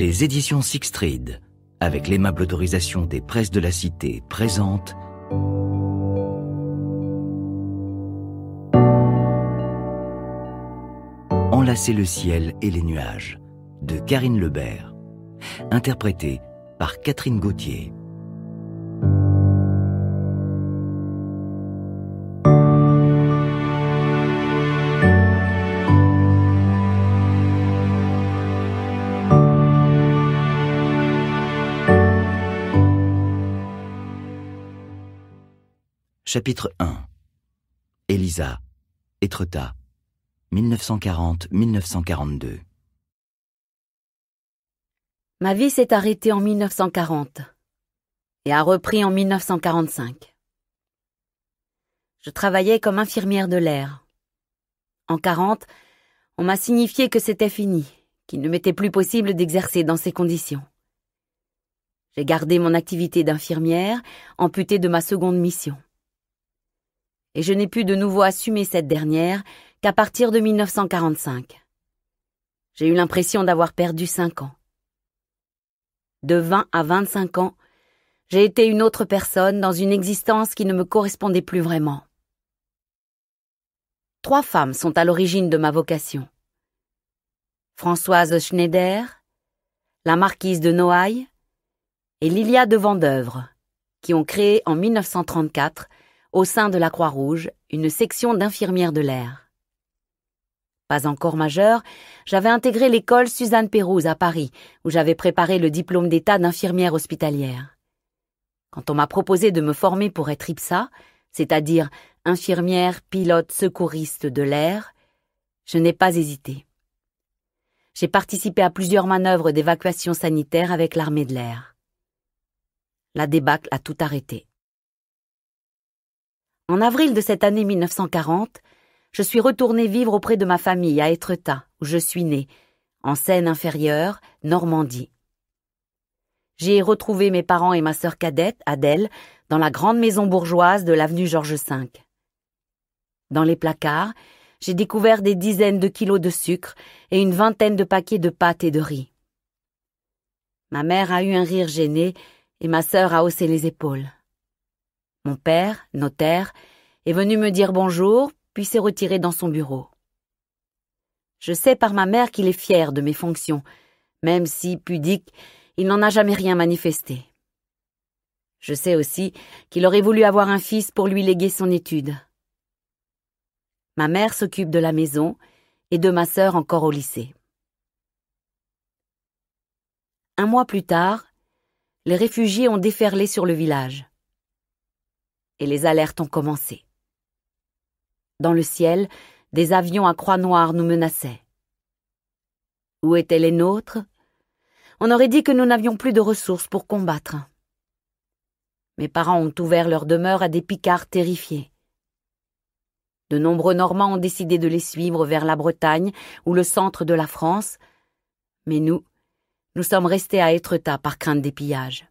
Les éditions Sixtreed, avec l'aimable autorisation des presses de la Cité, présentent Enlacer le ciel et les nuages, de Karine Lebert, interprété par Catherine Gauthier. Chapitre 1. Élisa, Étretat, 1940-1942. Ma vie s'est arrêtée en 1940 et a repris en 1945. Je travaillais comme infirmière de l'air. En 40, on m'a signifié que c'était fini, qu'il ne m'était plus possible d'exercer dans ces conditions. J'ai gardé mon activité d'infirmière, amputée de ma seconde mission. Et je n'ai pu de nouveau assumer cette dernière qu'à partir de 1945. J'ai eu l'impression d'avoir perdu 5 ans. De 20 à 25 ans, j'ai été une autre personne dans une existence qui ne me correspondait plus vraiment. 3 femmes sont à l'origine de ma vocation. Françoise Schneider, la marquise de Noailles et Lilia de Vendeuvre, qui ont créé en 1934 au sein de la Croix-Rouge, une section d'infirmières de l'air. Pas encore majeure, j'avais intégré l'école Suzanne Pérouse à Paris, où j'avais préparé le diplôme d'état d'infirmière hospitalière. Quand on m'a proposé de me former pour être IPSA, c'est-à-dire infirmière pilote secouriste de l'air, je n'ai pas hésité. J'ai participé à plusieurs manœuvres d'évacuation sanitaire avec l'armée de l'air. La débâcle a tout arrêté. En avril de cette année 1940, je suis retournée vivre auprès de ma famille à Étretat, où je suis née, en Seine-Inférieure, Normandie. J'y ai retrouvé mes parents et ma sœur cadette, Adèle, dans la grande maison bourgeoise de l'avenue Georges V. Dans les placards, j'ai découvert des dizaines de kilos de sucre et une vingtaine de paquets de pâtes et de riz. Ma mère a eu un rire gêné et ma sœur a haussé les épaules. Mon père, notaire, est venu me dire bonjour, puis s'est retiré dans son bureau. Je sais par ma mère qu'il est fier de mes fonctions, même si, pudique, il n'en a jamais rien manifesté. Je sais aussi qu'il aurait voulu avoir un fils pour lui léguer son étude. Ma mère s'occupe de la maison et de ma sœur encore au lycée. 1 mois plus tard, les réfugiés ont déferlé sur le village. Et les alertes ont commencé. Dans le ciel, des avions à croix noire nous menaçaient. Où étaient les nôtres? On aurait dit que nous n'avions plus de ressources pour combattre. Mes parents ont ouvert leur demeure à des picards terrifiés. De nombreux Normands ont décidé de les suivre vers la Bretagne ou le centre de la France, mais nous sommes restés à Étretat par crainte des pillages.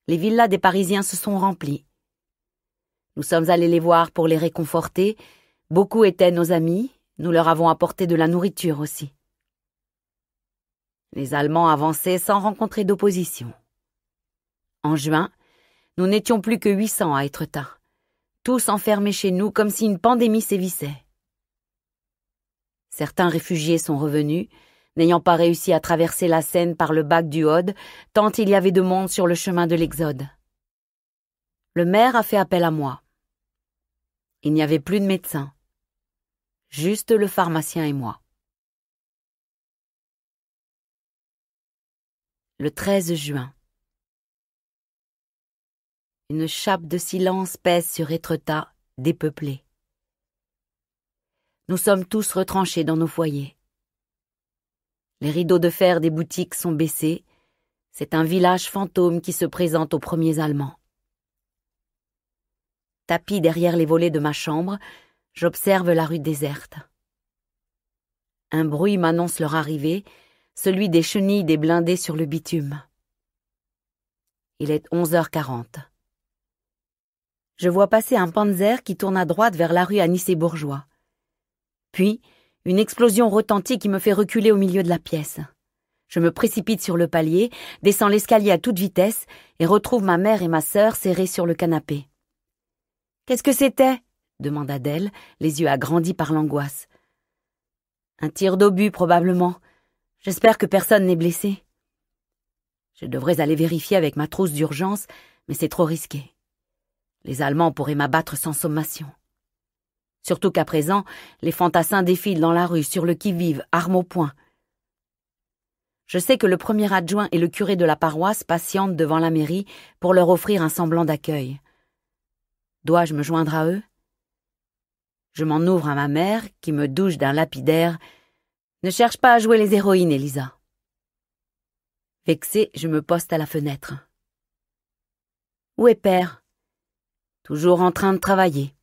Les villas des Parisiens se sont remplies. Nous sommes allés les voir pour les réconforter. Beaucoup étaient nos amis. Nous leur avons apporté de la nourriture aussi. Les Allemands avançaient sans rencontrer d'opposition. En juin, nous n'étions plus que 800 à Étretat, tous enfermés chez nous comme si une pandémie sévissait. Certains réfugiés sont revenus, n'ayant pas réussi à traverser la Seine par le bac du Aude, tant il y avait de monde sur le chemin de l'Exode. Le maire a fait appel à moi. Il n'y avait plus de médecin, juste le pharmacien et moi. Le 13 juin. Une chape de silence pèse sur Étretat, dépeuplée. Nous sommes tous retranchés dans nos foyers. Les rideaux de fer des boutiques sont baissés. C'est un village fantôme qui se présente aux premiers Allemands. Tapi derrière les volets de ma chambre, j'observe la rue déserte. Un bruit m'annonce leur arrivée, celui des chenilles des blindés sur le bitume. Il est 11h40. Je vois passer un Panzer qui tourne à droite vers la rue Anicet-Bourgeois. Puis, une explosion retentit qui me fait reculer au milieu de la pièce. Je me précipite sur le palier, descends l'escalier à toute vitesse et retrouve ma mère et ma sœur serrées sur le canapé. « Qu'est-ce que c'était ?» demande Adèle, les yeux agrandis par l'angoisse. « Un tir d'obus, probablement. J'espère que personne n'est blessé. » Je devrais aller vérifier avec ma trousse d'urgence, mais c'est trop risqué. Les Allemands pourraient m'abattre sans sommation. Surtout qu'à présent, les fantassins défilent dans la rue sur le qui-vive, armes au poing. Je sais que le premier adjoint et le curé de la paroisse patientent devant la mairie pour leur offrir un semblant d'accueil. Dois-je me joindre à eux? Je m'en ouvre à ma mère, qui me douche d'un lapidaire. Ne cherche pas à jouer les héroïnes, Elisa. Vexée, je me poste à la fenêtre. Où est père? Toujours en train de travailler.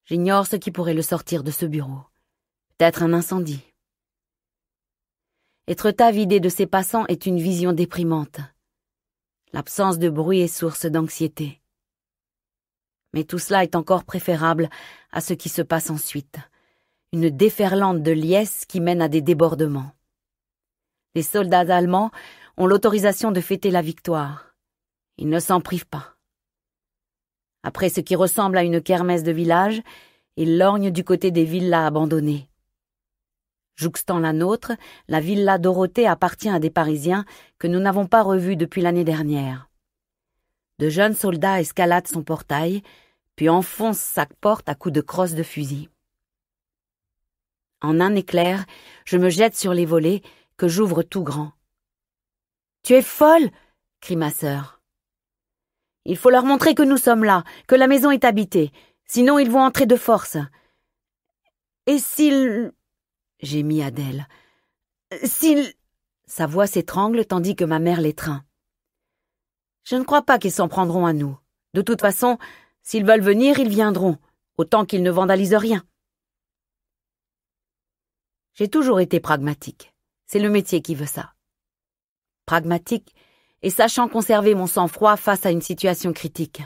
J'ignore ce qui pourrait le sortir de ce bureau. Peut-être un incendie. Étretat vidé de ses passants est une vision déprimante. L'absence de bruit est source d'anxiété. Mais tout cela est encore préférable à ce qui se passe ensuite. Une déferlante de liesse qui mène à des débordements. Les soldats allemands ont l'autorisation de fêter la victoire. Ils ne s'en privent pas. Après ce qui ressemble à une kermesse de village, ils lorgnent du côté des villas abandonnées. Jouxtant la nôtre, la villa Dorothée appartient à des Parisiens que nous n'avons pas revus depuis l'année dernière. De jeunes soldats escaladent son portail, puis enfoncent sa porte à coups de crosse de fusil. En un éclair, je me jette sur les volets, que j'ouvre tout grand. « Tu es folle !» crie ma sœur. « Il faut leur montrer que nous sommes là, que la maison est habitée, sinon ils vont entrer de force. »« Et s'ils... » gémit Adèle. « S'ils... » Sa voix s'étrangle tandis que ma mère l'étreint. « Je ne crois pas qu'ils s'en prendront à nous. De toute façon, s'ils veulent venir, ils viendront, autant qu'ils ne vandalisent rien. » J'ai toujours été pragmatique. C'est le métier qui veut ça. Pragmatique et sachant conserver mon sang-froid face à une situation critique.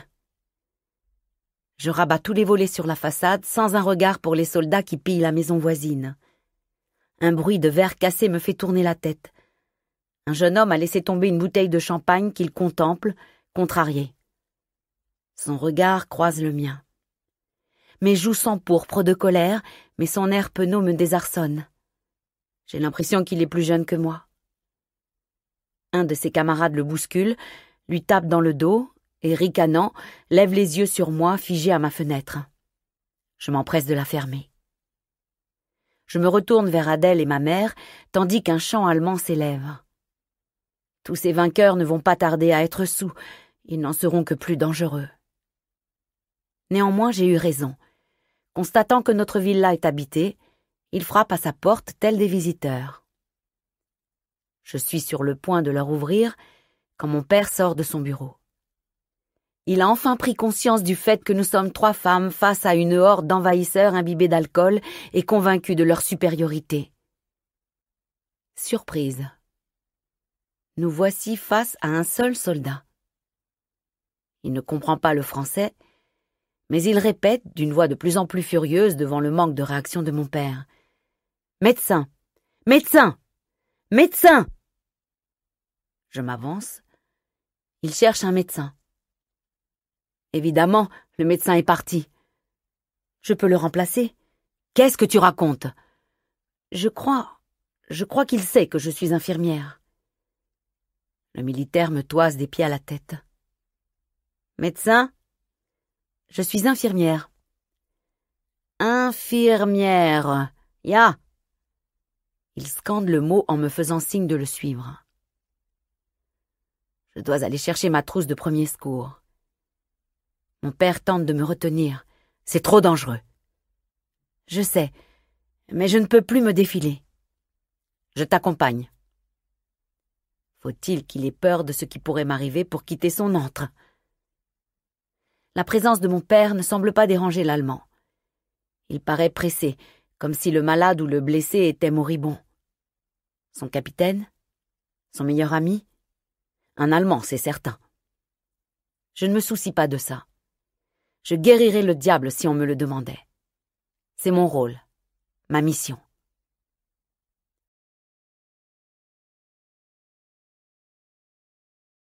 Je rabats tous les volets sur la façade sans un regard pour les soldats qui pillent la maison voisine. Un bruit de verre cassé me fait tourner la tête. Un jeune homme a laissé tomber une bouteille de champagne qu'il contemple, contrarié. Son regard croise le mien. Mes joues s'empourprent de colère, mais son air penaud me désarçonne. J'ai l'impression qu'il est plus jeune que moi. Un de ses camarades le bouscule, lui tape dans le dos et, ricanant, lève les yeux sur moi, figé à ma fenêtre. Je m'empresse de la fermer. Je me retourne vers Adèle et ma mère, tandis qu'un chant allemand s'élève. Tous ces vainqueurs ne vont pas tarder à être soûls, ils n'en seront que plus dangereux. Néanmoins, j'ai eu raison. Constatant que notre villa est habitée, ils frappent à sa porte tels des visiteurs. Je suis sur le point de leur ouvrir quand mon père sort de son bureau. Il a enfin pris conscience du fait que nous sommes 3 femmes face à une horde d'envahisseurs imbibés d'alcool et convaincus de leur supériorité. Surprise. Nous voici face à un seul soldat. Il ne comprend pas le français, mais il répète d'une voix de plus en plus furieuse devant le manque de réaction de mon père. « Médecin! Médecin! Médecin !» Je m'avance. Il cherche un médecin. Évidemment, le médecin est parti. Je peux le remplacer. Qu'est-ce que tu racontes? Je crois qu'il sait que je suis infirmière. Le militaire me toise des pieds à la tête. Médecin? Je suis infirmière. Infirmière. Ya! Il scande le mot en me faisant signe de le suivre. Je dois aller chercher ma trousse de premier secours. Mon père tente de me retenir. C'est trop dangereux. Je sais, mais je ne peux plus me défiler. Je t'accompagne. Faut-il qu'il ait peur de ce qui pourrait m'arriver pour quitter son antre? La présence de mon père ne semble pas déranger l'Allemand. Il paraît pressé, comme si le malade ou le blessé était moribond. Son capitaine? Son meilleur ami? Un Allemand, c'est certain. Je ne me soucie pas de ça. Je guérirais le diable si on me le demandait. C'est mon rôle, ma mission.